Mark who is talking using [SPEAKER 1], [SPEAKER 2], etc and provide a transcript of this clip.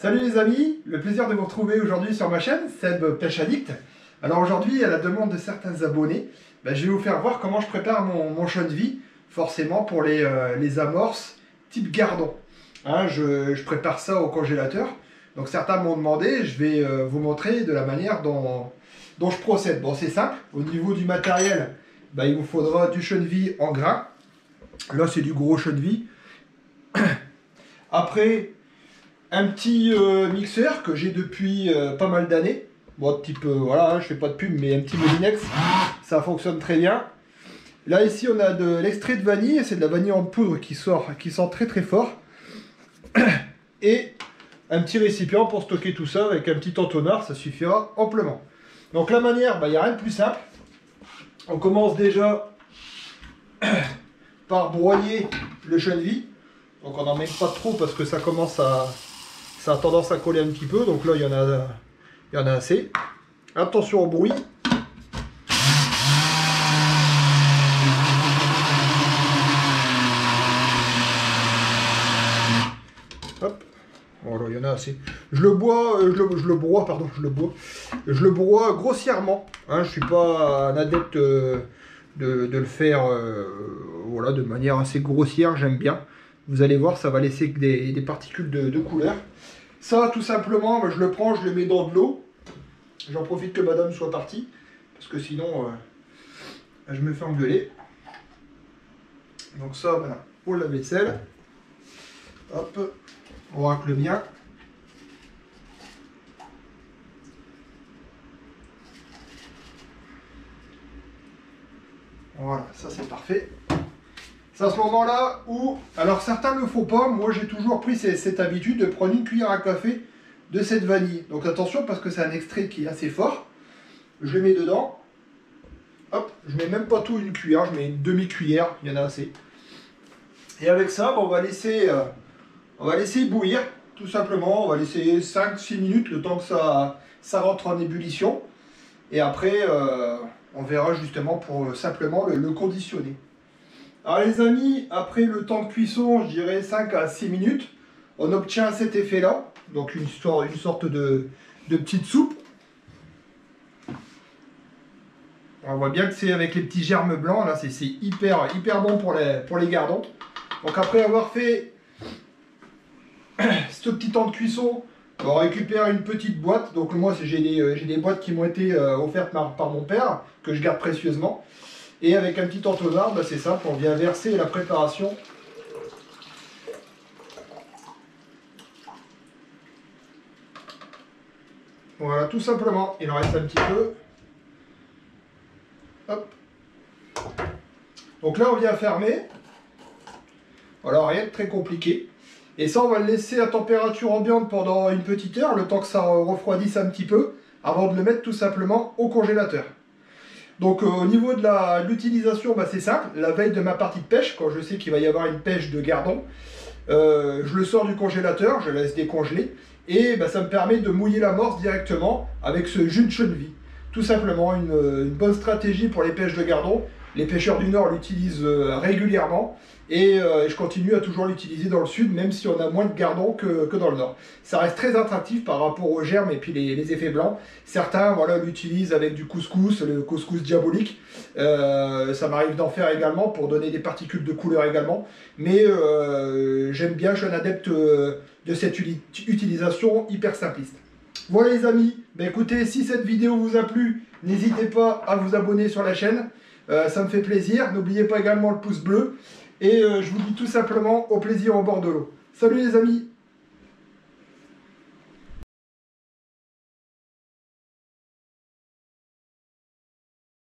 [SPEAKER 1] Salut les amis, le plaisir de vous retrouver aujourd'hui sur ma chaîne, Seb Pêche Addict. Alors aujourd'hui, à la demande de certains abonnés, je vais vous faire voir comment je prépare mon chenevis, forcément pour les amorces type gardon. Hein, je prépare ça au congélateur, donc certains m'ont demandé, je vais vous montrer de la manière dont je procède. Bon, c'est simple, au niveau du matériel, il vous faudra du chenevis en grains. Là, c'est du gros chenevis. Après, un petit mixeur que j'ai depuis pas mal d'années. Bon, type, voilà, je fais pas de pub, mais un petit Molinex, ça fonctionne très bien. Là, ici, on a de l'extrait de vanille, c'est de la vanille en poudre qui sent très très fort. Et un petit récipient pour stocker tout ça avec un petit entonnoir, ça suffira amplement. Donc la manière, il n'y a rien de plus simple. On commence déjà par broyer le chenevis. Donc on n'en met pas trop parce que ça commence à... Ça a tendance à coller un petit peu, donc là il y en a assez. Attention au bruit. Hop, voilà, il y en a assez. Je le broie grossièrement. Hein, je suis pas un adepte de le faire voilà, de manière assez grossière, j'aime bien. Vous allez voir, ça va laisser des particules de couleur. Ça, tout simplement, je le prends, je le mets dans de l'eau. J'en profite que madame soit partie, parce que sinon, je me fais engueuler. Donc ça, voilà, pour la vaisselle. Hop, on racle bien. Voilà, ça c'est parfait. C'est à ce moment-là où, alors certains ne le font pas, moi j'ai toujours pris cette habitude de prendre une cuillère à café de cette vanille. Donc attention parce que c'est un extrait qui est assez fort. Je le mets dedans. Hop, je mets même pas tout une cuillère, je mets une demi-cuillère, il y en a assez. Et avec ça, on va laisser bouillir, tout simplement. On va laisser 5-6 minutes, le temps que ça rentre en ébullition. Et après, on verra justement pour simplement le conditionner. Alors les amis, après le temps de cuisson, je dirais 5 à 6 minutes, on obtient cet effet-là, donc une sorte de petite soupe. On voit bien que c'est avec les petits germes blancs, là c'est hyper bon pour les gardons. Donc après avoir fait ce petit temps de cuisson, on récupère une petite boîte. Donc moi j'ai des boîtes qui m'ont été offertes par mon père, que je garde précieusement. Et avec un petit entonnoir, c'est simple, on vient verser la préparation. Voilà, tout simplement. Il en reste un petit peu. Hop. Donc là, on vient fermer. Voilà, rien de très compliqué. Et ça, on va le laisser à température ambiante pendant une petite heure, le temps que ça refroidisse un petit peu, avant de le mettre tout simplement au congélateur. Donc au niveau de l'utilisation, c'est simple. La veille de ma partie de pêche, quand je sais qu'il va y avoir une pêche de gardon, je le sors du congélateur, je le laisse décongeler, et ça me permet de mouiller l'amorce directement avec ce jus de chenevis. Tout simplement une bonne stratégie pour les pêches de gardon. Les pêcheurs du Nord l'utilisent régulièrement, et je continue à toujours l'utiliser dans le Sud, même si on a moins de gardons que dans le Nord. Ça reste très attractif par rapport aux germes et puis les effets blancs. Certains l'utilisent avec du couscous, le couscous diabolique. Ça m'arrive d'en faire également pour donner des particules de couleur également. Mais j'aime bien, je suis un adepte de cette utilisation hyper simpliste. Voilà les amis, écoutez, si cette vidéo vous a plu, n'hésitez pas à vous abonner sur la chaîne. Ça me fait plaisir. N'oubliez pas également le pouce bleu. Et je vous dis tout simplement au plaisir au bord de l'eau. Salut les amis!